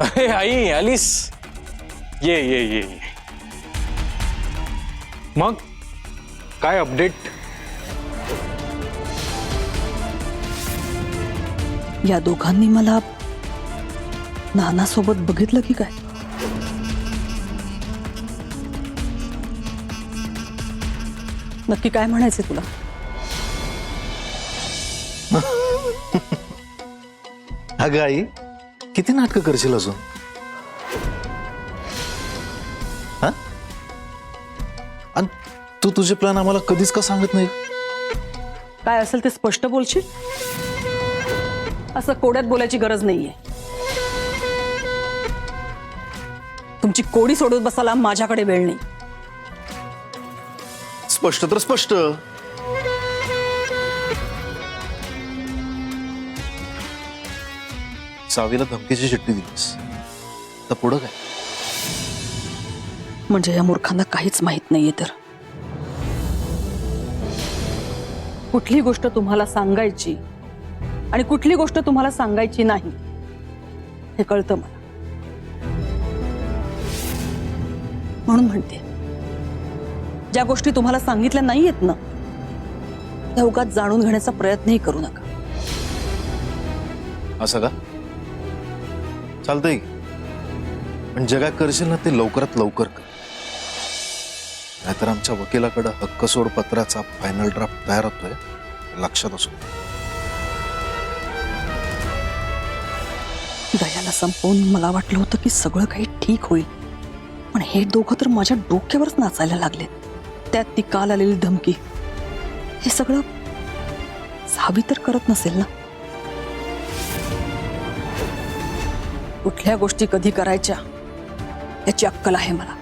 अरे आई आलीस, ये ये ये ये. मग काय अपडेट? या दोघांनी मला नानासोबत बघितलं की काय? नक्की काय म्हणायचं तुला? अगं आई, किती नाटकं करशील अजून? हा? आणि तू तुझे प्लॅन आम्हाला कधीच का सांगत नाही? काय असेल ते स्पष्ट बोलशील. असं कोड्यात बोलायची गरज नाहीये. तुमची कोडी सोडून बसायला माझ्याकडे वेळ नाही. स्पष्ट तर स्पष्ट. सावीला धमकीची चिठ्ठी दिलीस तर पुढं काय? म्हणजे या मूर्खांना काहीच माहित नाहीये तर. कुठली गोष्ट तुम्हाला सांगायची आणि कुठली गोष्ट तुम्हाला सांगायची नाही हे कळतं मला. म्हणून म्हणते, ज्या गोष्टी तुम्हाला सांगितल्या नाहीयेत ना त्या उगाच जाणून घेण्याचा प्रयत्नही करू नका. असं का? चालतंय, पण जे काय करशील ना ते लवकरात लवकर कर. नाहीतर आमच्या वकिलाकडे हक्क सोड पत्राचा फायनल ड्राफ्ट तयार होतोय, लक्षात असो. दयाला संपवून मला वाटलं होतं की सगळं काही ठीक होईल, पण हे दोघं तर माझ्या डोक्यावरच नाचायला लागले. त्यात ती काल आलेली धमकी, हे सगळं सावी तर करत नसेल ना? कुठल्या गोष्टी कधी करायच्या याची अक्कल आहे मला.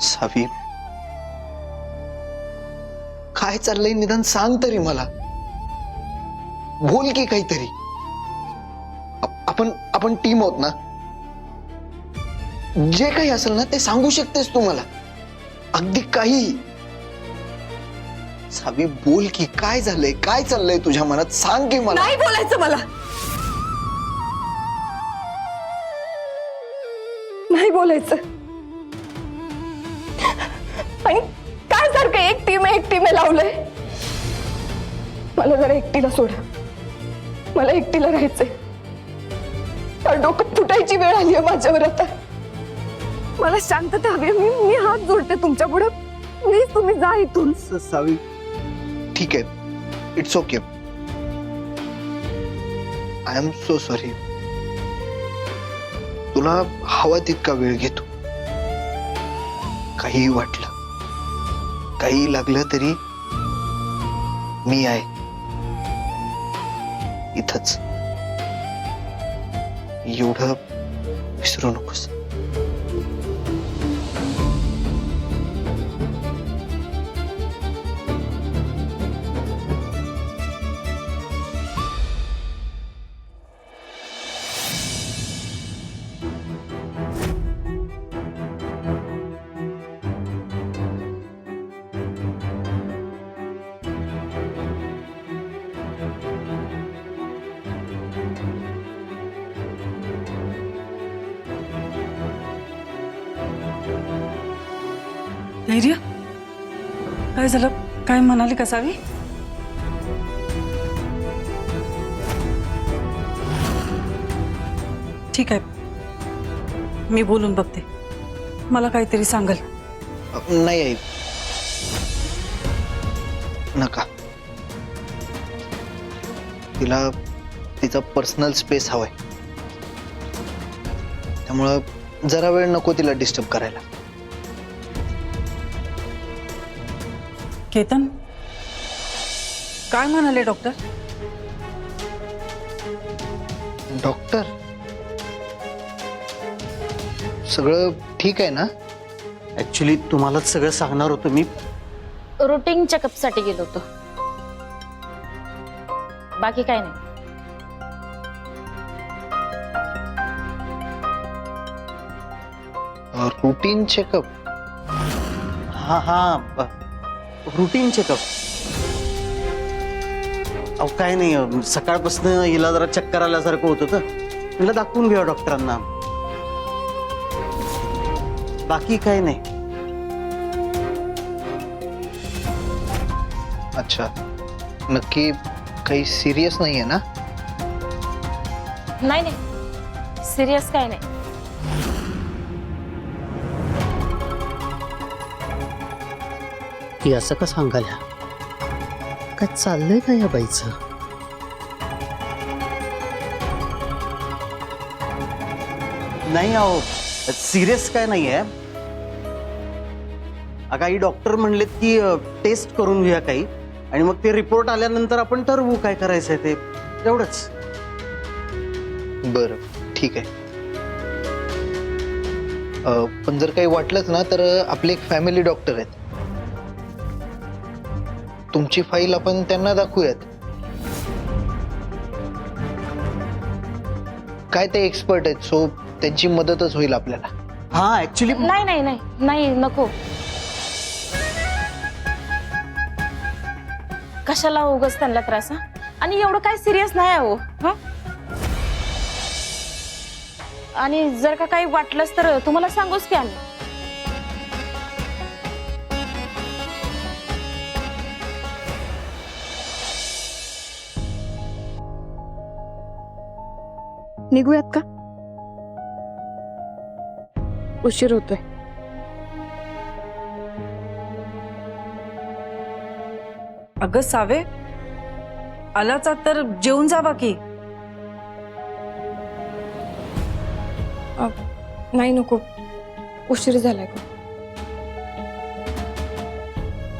सावी, काय चाललंय निदान सांग तरी मला. बोल की काहीतरी. आपण टीम आहोत ना. जे काही असेल ना ते सांगू शकतेस तू मला, अगदी काही. सावी बोल की, काय झालंय, काय चाललंय तुझ्या मनात, सांग की मला. नाही बोलायचं मला, नाही बोलायचं. आणि काय सारखं एक टीम लावलंय. मला जरा एकटीला सोड, मला एकटीला राहायचंय. डोकं फुटायची वेळ आली आहे माझ्यावर आता. मला शांतता हवी. मी हात जोडते तुमच्या पुढे, प्लीज तुम्ही जा इथून. सावी ठीक आहे, it's okay. I am so sorry. तुला हवा तितका वेळ घेतो. काही वाटलं, काही लागलं तरी मी आहे इथंच. एवढं विसरू नकोस. धैर्य, काय झालं? काय म्हणाली कसावी? ठीक आहे, मी बोलून बघते. मला काहीतरी सांगाल? नाही आई, नका. तिला तिचा पर्सनल स्पेस हवाय, त्यामुळं जरा वेळ नको तिला डिस्टर्ब करायला. केतन, काय म्हणाले डॉक्टर? डॉक्टर, सगळं ठीक आहे ना? ऍक्च्युली तुम्हालाच सगळं सांगणार होतो मी. रुटीन चेकअप साठी गेलो होतो, बाकी काय नाही. Routine checkup. हा रुटीन चेकअप. अहो काय नाही, सकाळपासून हिला जरा चक्कर आल्यासारखं होत होतं. हिला दाखवून घ्या डॉक्टरांना. बाकी काय नाही. अच्छा, नक्की काही सिरियस नाहीये ना? नाही नाही, सिरियस काय नाही. की असं का सांगायला? काय चाललंय का या बाईचं? नाही अहो, सिरियस काय नाहीये. अगं आई डॉक्टर म्हणलेत की टेस्ट करून घेऊया काही, आणि मग ते रिपोर्ट आल्यानंतर आपण ठरवू काय करायचंय ते. एवढंच. बरं, ठीक आहे. पण जर काही वाटलंच ना तर आपले एक फॅमिली डॉक्टर आहेत. तुमची फाईल आपण त्यांना दाखवूयात. काय ते एक्सपर्ट आहेत, सो त्यांची मदतच होईल आपल्याला. हा ऍक्च्युली नाही नाही नाही नाही, नको. कशाला उगाच त्यांना त्रास? हा? आणि एवढं काय सिरियस नाही आहे हो. हा? आणि जर का काही वाटलंच तर तुम्हाला सांगूच की आम्ही. निघूयात का? उशीर होतोय. अगं सावे, आलाच तर जेवून जावा की. नाही नको, उशीर झालाय का?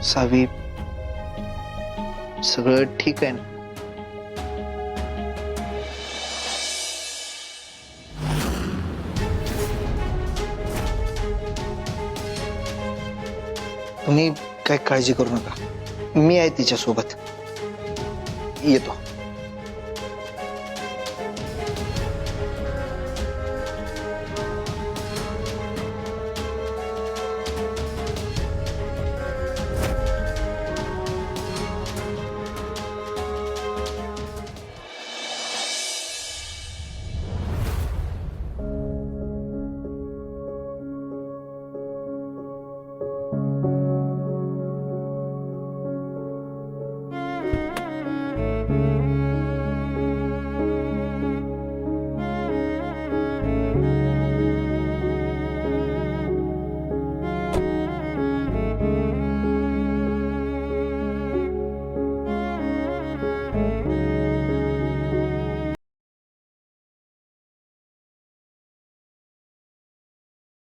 सावी, सगळं ठीक आहे ना? तुम्ही काय काळजी करू नका, मी आहे तिच्यासोबत. येतो.